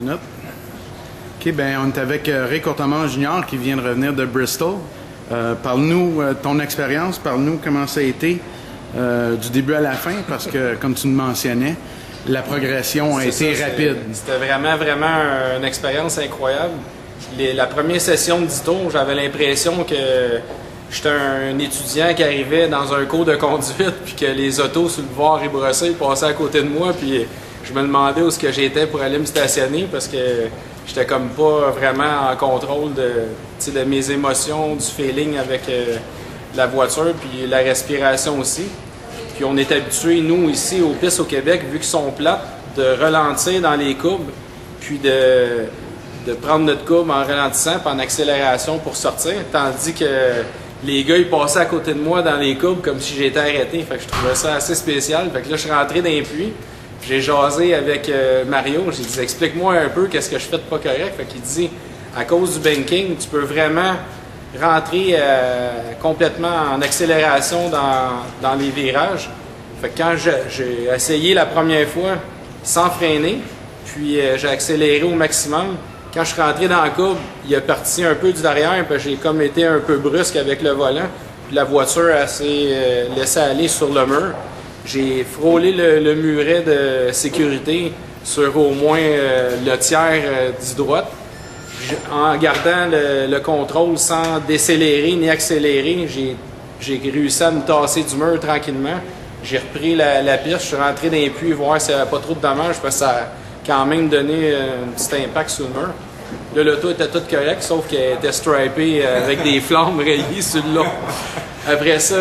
Nope. OK, ben on est avec Ray Courtemanche Jr. qui vient de revenir de Bristol. Parle-nous ton expérience, parle-nous comment ça a été du début à la fin, parce que, comme tu le mentionnais, la progression a été rapide. C'était vraiment une expérience incroyable. La première session de 10 tours, j'avais l'impression que j'étais un étudiant qui arrivait dans un cours de conduite, puis que les autos sur le boulevard Ribrossé passaient à côté de moi, puis je me demandais où j'étais pour aller me stationner, parce que j'étais comme pas vraiment en contrôle de mes émotions, du feeling avec la voiture, puis la respiration aussi. Puis on est habitué, nous, ici, aux pistes au Québec, vu qu'ils sont plates, de ralentir dans les courbes, puis de prendre notre courbe en ralentissant, puis en accélération pour sortir, tandis que les gars, ils passaient à côté de moi dans les courbes comme si j'étais arrêté. Fait que je trouvais ça assez spécial. Fait que là, je suis rentré dans les puits. J'ai jasé avec Mario. J'ai dit, explique-moi un peu qu'est-ce que je fais de pas correct. Fait qu'il dit, à cause du banking, tu peux vraiment rentrer complètement en accélération dans les virages. Fait que quand j'ai essayé la première fois sans freiner, puis j'ai accéléré au maximum, quand je suis rentré dans la courbe, il a parti un peu du derrière, puis j'ai comme été un peu brusque avec le volant. Puis la voiture s'est laissée aller sur le mur. J'ai frôlé le muret de sécurité sur au moins le tiers du droite. En gardant le contrôle sans décélérer ni accélérer, j'ai réussi à me tasser du mur tranquillement. J'ai repris la piste, je suis rentré dans les puits voir s'il n'y avait pas trop de dommages, parce que ça a quand même donné un petit impact sur le mur. Là, l'auto était toute correcte, sauf qu'elle était stripée avec des flammes rayées sur le long. Après ça,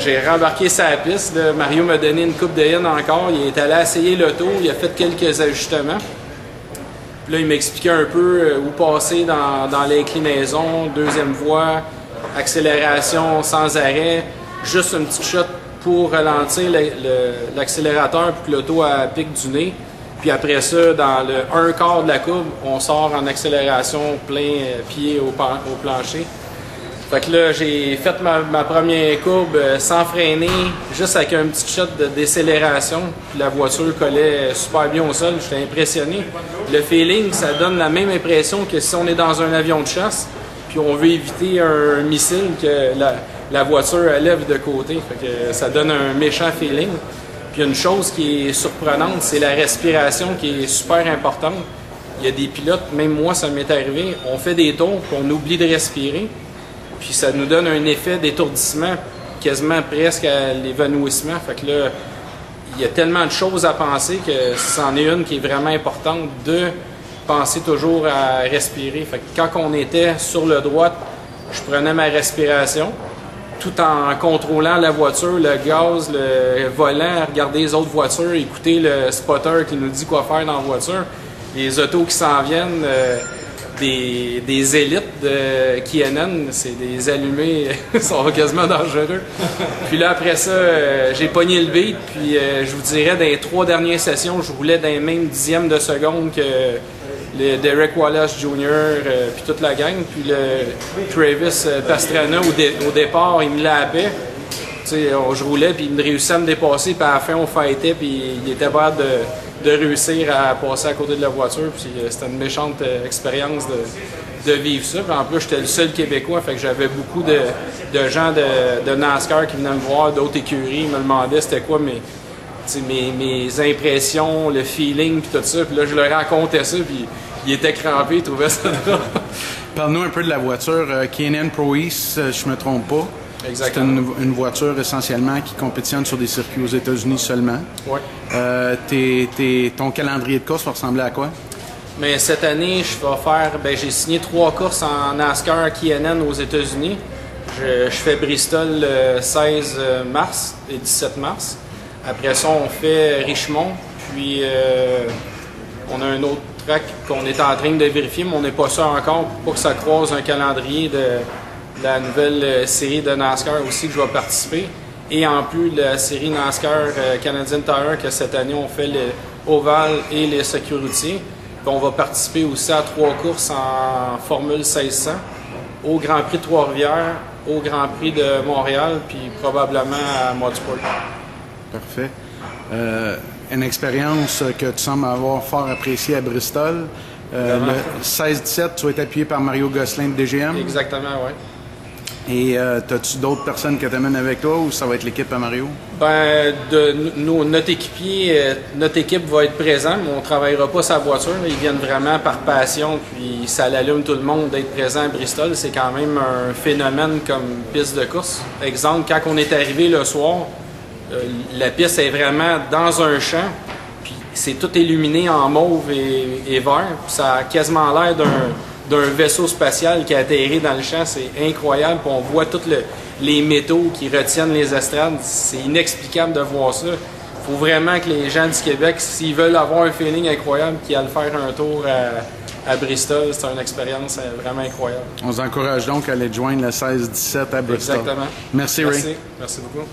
j'ai rembarqué sa piste. Là. Mario m'a donné une coupe de in encore. Il est allé essayer l'auto. Il a fait quelques ajustements. Puis là, il m'expliquait un peu où passer dans l'inclinaison, deuxième voie, accélération sans arrêt, juste une petite shot pour ralentir l'accélérateur pour que l'auto pique du nez. Puis après ça, dans le 1/4 de la courbe, on sort en accélération plein pied au plancher. Fait que là, j'ai fait ma première courbe sans freiner, juste avec un petit shot de décélération. Puis la voiture collait super bien au sol, j'étais impressionné. Le feeling, ça donne la même impression que si on est dans un avion de chasse, puis on veut éviter un missile que la voiture lève de côté. Fait que ça donne un méchant feeling. Puis une chose qui est surprenante, c'est la respiration qui est super importante. Il y a des pilotes, même moi ça m'est arrivé, on fait des tours puis on oublie de respirer. Puis ça nous donne un effet d'étourdissement, quasiment presque à l'évanouissement. Fait que là, il y a tellement de choses à penser que c'en est une qui est vraiment importante, de penser toujours à respirer. Fait que quand on était sur le droit, je prenais ma respiration, tout en contrôlant la voiture, le gaz, le volant, regarder les autres voitures, écouter le spotter qui nous dit quoi faire dans la voiture, les autos qui s'en viennent, des élites de KNN, c'est des allumés, ils sont quasiment dangereux. Puis là, après ça, j'ai pogné le beat, puis je vous dirais, dans les 3 dernières sessions, je roulais dans les mêmes dixièmes de seconde que le Derek Wallace Jr., puis toute la gang. Puis le Travis Pastrana, au départ, il me lapait. Je roulais, puis il me réussissait à me dépasser, puis à la fin, on fightait, puis il était pas de réussir à passer à côté de la voiture. Puis c'était une méchante expérience de vivre ça. Puis en plus, j'étais le seul Québécois, fait que j'avais beaucoup de gens de NASCAR qui venaient me voir, d'autres écuries, ils me demandaient c'était quoi mes impressions, le feeling, puis tout ça. Puis là, je leur racontais ça, puis ils étaient crampés, ils trouvaient ça drôle. Parle-nous un peu de la voiture K&N Pro East, je me trompe pas. Exactement. C'est une voiture essentiellement qui compétitionne sur des circuits aux États-Unis seulement. Oui. Ton calendrier de course va ressembler à quoi? Mais cette année, je vais faire, j'ai signé 3 courses en NASCAR KNN aux États-Unis. Je fais Bristol le 16 mars et 17 mars. Après ça, on fait Richmond, puis on a un autre track qu'on est en train de vérifier, mais on n'est pas sûr encore pour que ça croise un calendrier de la nouvelle série de NASCAR aussi que je vais participer. Et en plus, la série NASCAR Canadian Tire, que cette année, on fait le Oval et les circuits routiers. Puis on va participer aussi à 3 courses en Formule 1600, au Grand Prix de Trois-Rivières, au Grand Prix de Montréal, puis probablement à Motorsport. Parfait. une expérience que tu sembles avoir fort appréciée à Bristol. Le 16-17, tu vas être appuyé par Mario Gosselin de DGM. Exactement, oui. Et as-tu d'autres personnes que tu amènes avec toi ou ça va être l'équipe à Mario? Ben, notre équipier, notre équipe va être présente, mais on ne travaillera pas sa voiture. Ils viennent vraiment par passion, puis ça l'allume tout le monde d'être présent à Bristol. C'est quand même un phénomène comme piste de course. Exemple, quand on est arrivé le soir, la piste est vraiment dans un champ, puis c'est tout illuminé en mauve et vert. Puis ça a quasiment l'air d'un vaisseau spatial qui a atterri dans le champ. C'est incroyable. Puis on voit tous les métaux qui retiennent les estrades. C'est inexplicable de voir ça. Il faut vraiment que les gens du Québec, s'ils veulent avoir un feeling incroyable, qu'ils aillent faire un tour à Bristol. C'est une expérience vraiment incroyable. On vous encourage donc à aller joindre le 16-17 à Bristol. Exactement. Merci, Ray. Merci beaucoup.